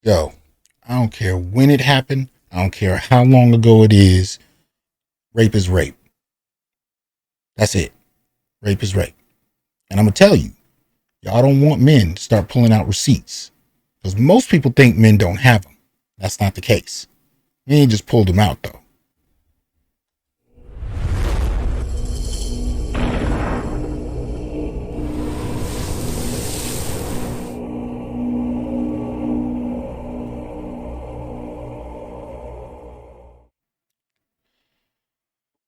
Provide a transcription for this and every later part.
Yo, I don't care when it happened. I don't care how long ago it is. Rape is rape. That's it. Rape is rape. And I'm going to tell you, y'all don't want men to start pulling out receipts because most people think men don't have them. That's not the case. Men just pulled them out, though.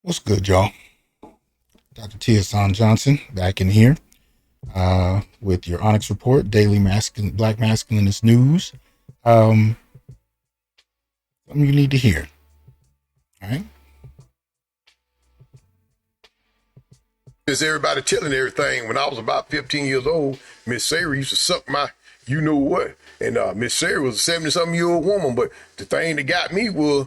What's good, y'all? Dr. T. Hasan Johnson back in here with your Onyx Report, daily Black Masculinist news. Something you need to hear. All right. Is everybody telling everything? When I was about 15 years old, Miss Sarah used to suck my you know what. And Miss Sarah was a 70-something-year-old woman, but the thing that got me was,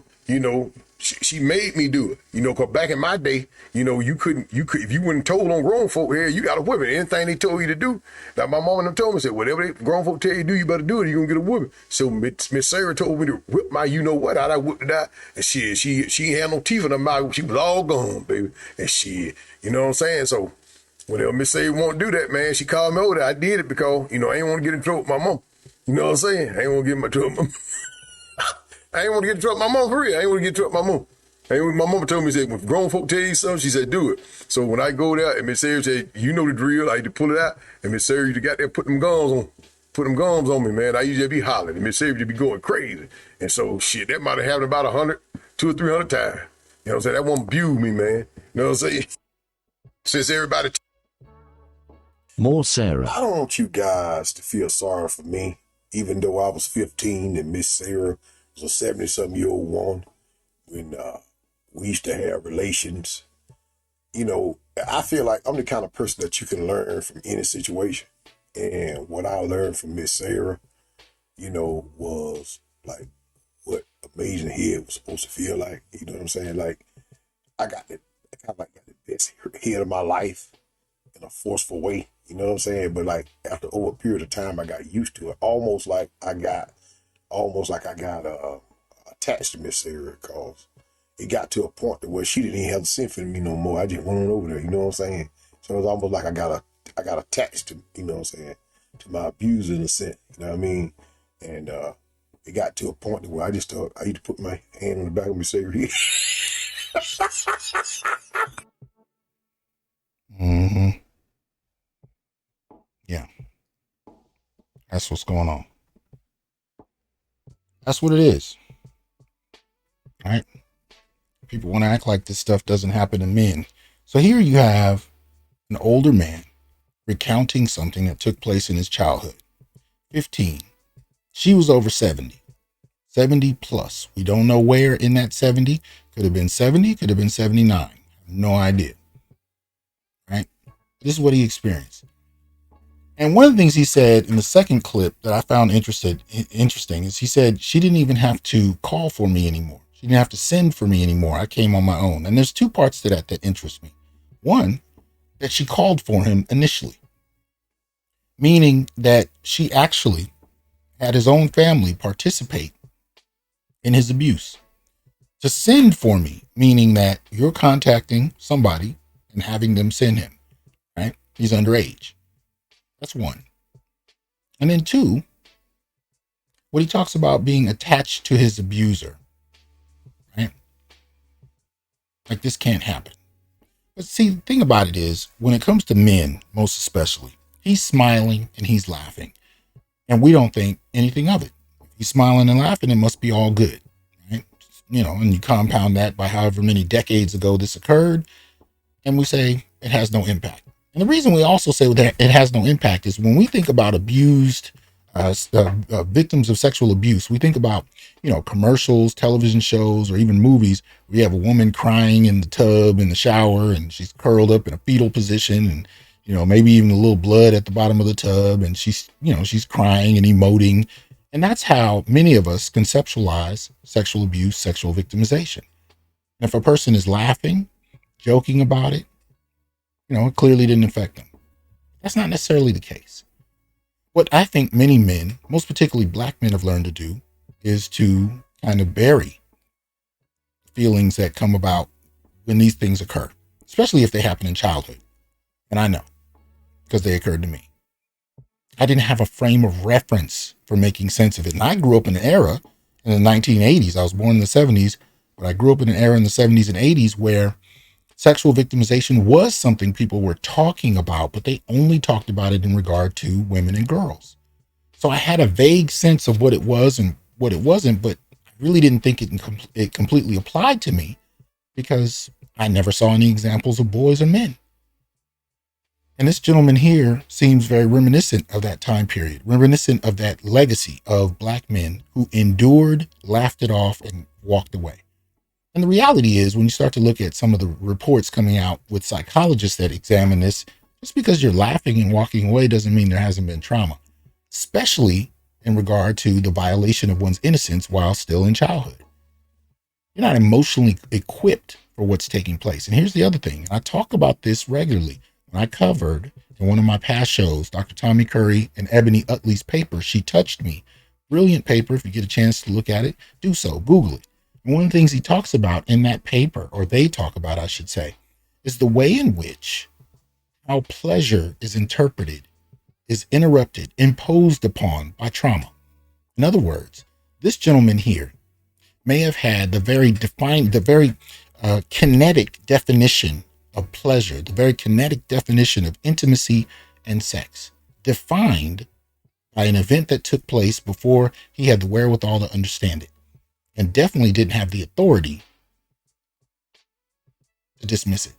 she made me do it. Cause back in my day, you could if you wouldn't told on grown folk here, you got a whipping. Anything they told you to do. Now my mom and them told me, said, whatever they grown folk tell you to do, you better do it, you're gonna get a whipping. So Miss Sarah told me to whip my you know what out. I whipped it out. And she ain't had no teeth in her mouth. She was all gone, baby. And shit. You know what I'm saying? So whenever Miss Say won't do that, man, she called me over there. I did it because, I ain't want to get in trouble with my mom. You know what I'm saying? I ain't want to get in trouble. I ain't want to get in trouble with my mom for real. I ain't want to get in trouble with my mom. My mama told me, said, when grown folk tell you something, she said, do it. So when I go there and Miss Sarah said, you know the drill, I had to pull it out. And Miss Sarah, you got there, put them gums on me, man. I usually be hollering. And Miss Sarah would be going crazy. And so, shit, that might have happened about 100, 200 or 300 times. You know what I'm saying? That one abused me, man. You know what I'm saying? Since everybody More Sarah. I don't want you guys to feel sorry for me, even though I was 15 and Miss Sarah was a 70-something-year-old woman when we used to have relations. I feel like I'm the kind of person that you can learn from any situation. And what I learned from Miss Sarah, was like what amazing head was supposed to feel like. You know what I'm saying? Like I kind of like got the best head of my life in a forceful way. You know what I'm saying? But like after over a period of time, I got used to it. Almost like I got attached to Miss Sarah because it got to a point to where she didn't even have to send for me no more. I just went on over there. You know what I'm saying? So it was almost like I got attached to, you know what I'm saying, to my abuser in a sense. You know what I mean? And it got to a point where I just thought I used to put my hand on the back of Miss Sarah's head. Mm-hmm. Yeah, that's what's going on. That's what it is. All right. People want to act like this stuff doesn't happen to men. So here you have an older man recounting something that took place in his childhood. 15. She was over 70. 70 plus. We don't know where in that 70. Could have been 70, could have been 79. No idea. Right? This is what he experienced. And one of the things he said in the second clip that I found interesting is he said she didn't even have to call for me anymore. She didn't have to send for me anymore. I came on my own. And there's two parts to that that interest me. One, that she called for him initially, meaning that she actually had his own family participate in his abuse. To send for me, meaning that you're contacting somebody and having them send him, right? He's underage. That's one. And then two, what he talks about being attached to his abuser, right? Like this can't happen. But see, the thing about it is, when it comes to men, most especially, he's smiling and he's laughing. And we don't think anything of it. He's smiling and laughing, it must be all good, right? And you compound that by however many decades ago this occurred, and we say it has no impact. And the reason we also say that it has no impact is when we think about abused victims of sexual abuse, we think about, commercials, television shows, or even movies where you have a woman crying in the tub in the shower and she's curled up in a fetal position and, maybe even a little blood at the bottom of the tub. And she's crying and emoting. And that's how many of us conceptualize sexual abuse, sexual victimization. And if a person is laughing, joking about it, it clearly didn't affect them. That's not necessarily the case. What I think many men, most particularly black men, have learned to do is to kind of bury feelings that come about when these things occur, especially if they happen in childhood. And I know because they occurred to me. I didn't have a frame of reference for making sense of it. And I grew up in an era in the 1980s. I was born in the 70s, but I grew up in an era in the 70s and 80s where sexual victimization was something people were talking about, but they only talked about it in regard to women and girls. So I had a vague sense of what it was and what it wasn't, but I really didn't think it completely applied to me because I never saw any examples of boys or men. And this gentleman here seems very reminiscent of that time period, reminiscent of that legacy of black men who endured, laughed it off, and walked away. And the reality is, when you start to look at some of the reports coming out with psychologists that examine this, just because you're laughing and walking away doesn't mean there hasn't been trauma, especially in regard to the violation of one's innocence while still in childhood. You're not emotionally equipped for what's taking place. And here's the other thing. I talk about this regularly. When I covered in one of my past shows, Dr. Tommy Curry and Ebony Utley's paper, She Touched Me. Brilliant paper. If you get a chance to look at it, do so. Google it. And one of the things he talks about in that paper, or they talk about, I should say, is the way in which how pleasure is interpreted, is interrupted, imposed upon by trauma. In other words, this gentleman here may have had the very kinetic definition of pleasure, the very kinetic definition of intimacy and sex, defined by an event that took place before he had the wherewithal to understand it, and definitely didn't have the authority to dismiss it.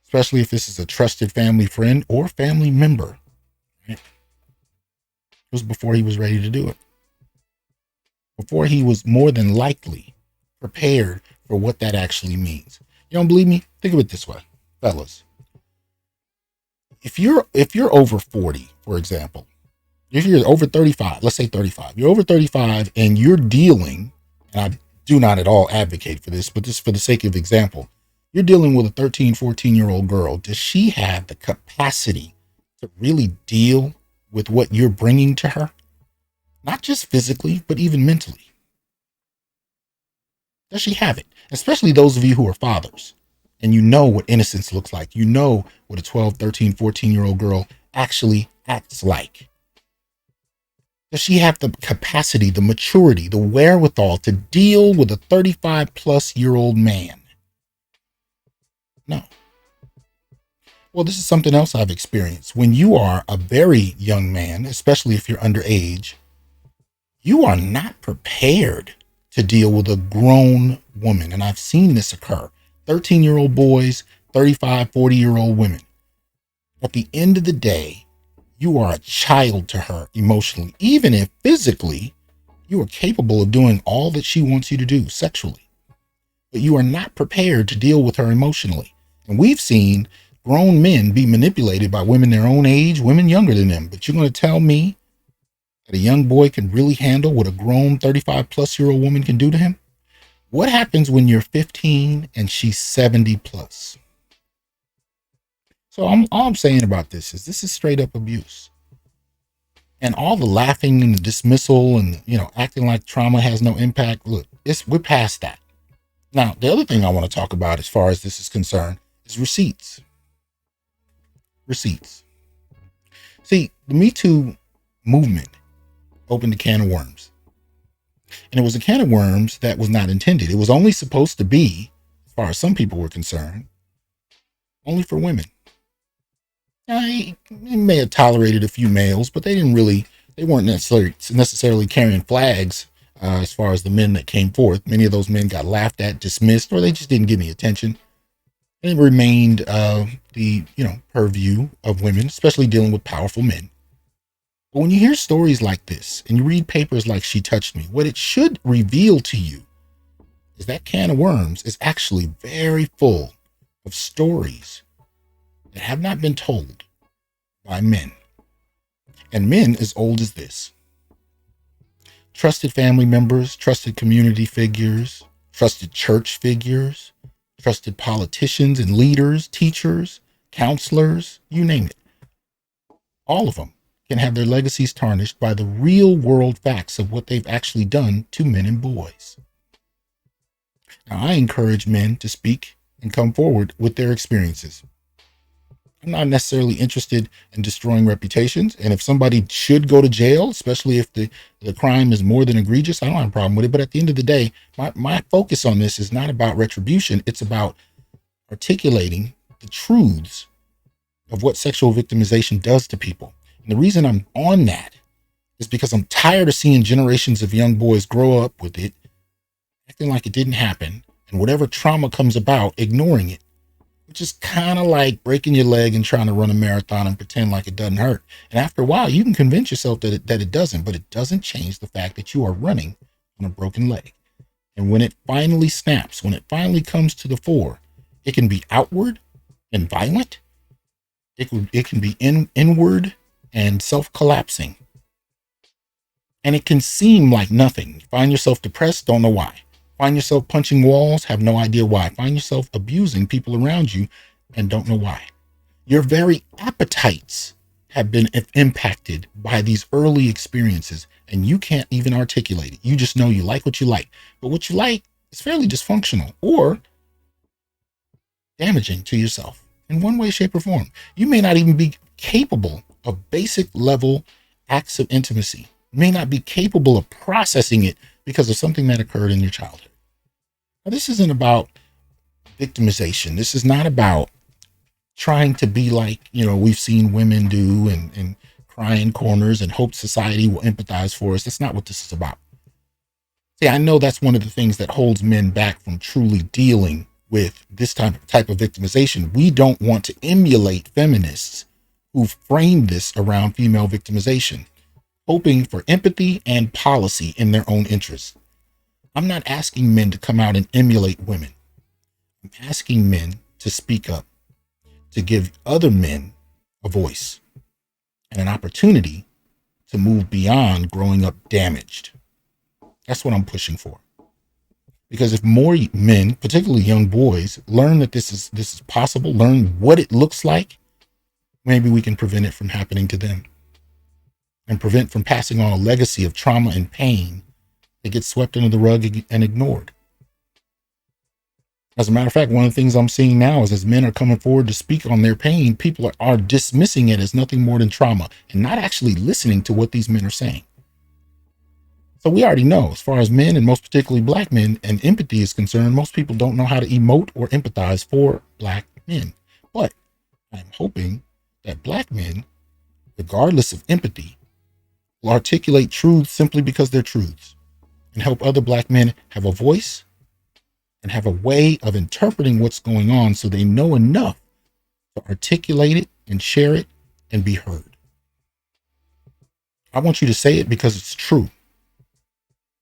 Especially if this is a trusted family friend or family member. Right? It was before he was ready to do it. Before he was more than likely prepared for what that actually means. You don't believe me? Think of it this way, fellas. If you're over 40, for example, if you're over 35, let's say 35, you're over 35 and you're dealing, and I do not at all advocate for this, but just for the sake of example, you're dealing with a 13, 14-year-old girl. Does she have the capacity to really deal with what you're bringing to her? Not just physically, but even mentally. Does she have it? Especially those of you who are fathers and you know what innocence looks like. You know what a 12, 13, 14-year-old girl actually acts like. Does she have the capacity, the maturity, the wherewithal to deal with a 35-plus-year-old man? No. Well, this is something else I've experienced. When you are a very young man, especially if you're underage, you are not prepared to deal with a grown woman. And I've seen this occur. 13-year-old boys, 35, 40-year-old women. At the end of the day, you are a child to her emotionally, even if physically you are capable of doing all that she wants you to do sexually. But you are not prepared to deal with her emotionally. And we've seen grown men be manipulated by women their own age, women younger than them. But you're going to tell me that a young boy can really handle what a grown 35-plus-year-old woman can do to him? What happens when you're 15 and she's 70 plus? So all I'm saying about this is straight up abuse. And all the laughing and the dismissal and, acting like trauma has no impact. Look, we're past that. Now, the other thing I want to talk about as far as this is concerned is receipts. Receipts. See, the Me Too movement opened a can of worms. And it was a can of worms that was not intended. It was only supposed to be, as far as some people were concerned, only for women. Now, he may have tolerated a few males, but they weren't necessarily carrying flags as far as the men that came forth. Many of those men got laughed at, dismissed, or they just didn't get any attention. And it remained the purview of women, especially dealing with powerful men. But when you hear stories like this and you read papers like She Touched Me, what it should reveal to you is that can of worms is actually very full of stories that have not been told by men. And men as old as this. Trusted family members, trusted community figures, trusted church figures, trusted politicians and leaders, teachers, counselors, you name it. All of them can have their legacies tarnished by the real world facts of what they've actually done to men and boys. Now, I encourage men to speak and come forward with their experiences. I'm not necessarily interested in destroying reputations. And if somebody should go to jail, especially if the crime is more than egregious, I don't have a problem with it. But at the end of the day, my focus on this is not about retribution. It's about articulating the truths of what sexual victimization does to people. And the reason I'm on that is because I'm tired of seeing generations of young boys grow up with it, acting like it didn't happen, and whatever trauma comes about, ignoring it, which is kind of like breaking your leg and trying to run a marathon and pretend like it doesn't hurt. And after a while, you can convince yourself that it doesn't, but it doesn't change the fact that you are running on a broken leg. And when it finally snaps, when it finally comes to the fore, it can be outward and violent. It can be inward and self-collapsing. And it can seem like nothing. You find yourself depressed, don't know why. Find yourself punching walls, have no idea why. Find yourself abusing people around you and don't know why. Your very appetites have been impacted by these early experiences, and you can't even articulate it. You just know you like what you like. But what you like is fairly dysfunctional or damaging to yourself in one way, shape, or form. You may not even be capable of basic level acts of intimacy. You may not be capable of processing it because of something that occurred in your childhood. Now, this isn't about victimization. This is not about trying to be like, we've seen women do and cry in corners and hope society will empathize for us. That's not what this is about. See, I know that's one of the things that holds men back from truly dealing with this type of victimization. We don't want to emulate feminists who frame this around female victimization, hoping for empathy and policy in their own interests. I'm not asking men to come out and emulate women. I'm asking men to speak up, to give other men a voice and an opportunity to move beyond growing up damaged. That's what I'm pushing for. Because if more men, particularly young boys, learn that this is possible, learn what it looks like, maybe we can prevent it from happening to them and prevent from passing on a legacy of trauma and pain that gets swept under the rug and ignored. As a matter of fact, one of the things I'm seeing now is as men are coming forward to speak on their pain, people are dismissing it as nothing more than trauma and not actually listening to what these men are saying. So we already know, as far as men, and most particularly black men, and empathy is concerned, most people don't know how to emote or empathize for black men. But I'm hoping that black men, regardless of empathy, will articulate truths simply because they're truths and help other black men have a voice and have a way of interpreting what's going on so they know enough to articulate it and share it and be heard. I want you to say it because it's true,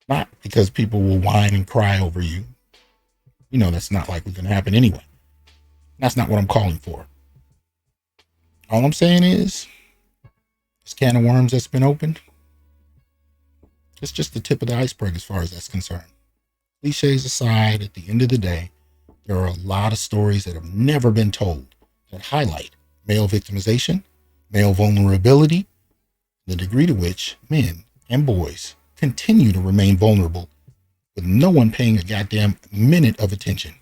not because people will whine and cry over you. That's not likely going to happen anyway. That's not what I'm calling for. All I'm saying is, this can of worms that's been opened, it's just the tip of the iceberg as far as that's concerned. Cliches aside, at the end of the day, there are a lot of stories that have never been told that highlight male victimization, male vulnerability, the degree to which men and boys continue to remain vulnerable with no one paying a goddamn minute of attention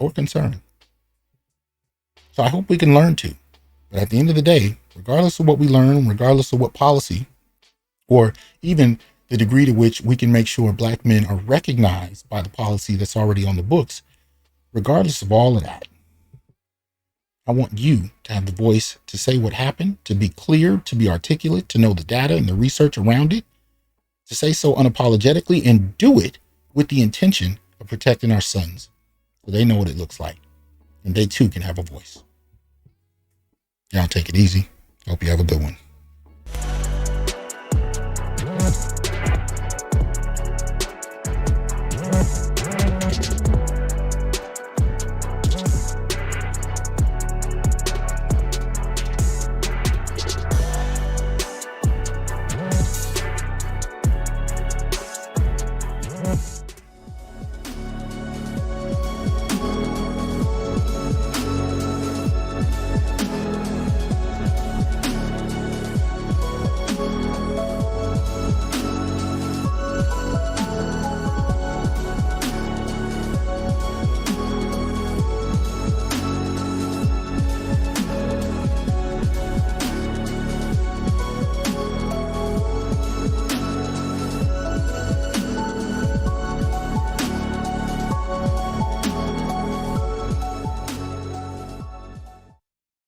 or concern. So I hope we can learn to. But at the end of the day, regardless of what we learn, regardless of what policy, or even the degree to which we can make sure black men are recognized by the policy that's already on the books, regardless of all of that, I want you to have the voice to say what happened, to be clear, to be articulate, to know the data and the research around it, to say so unapologetically and do it with the intention of protecting our sons so they know what it looks like and they too can have a voice. Y'all take it easy. Hope you have a good one.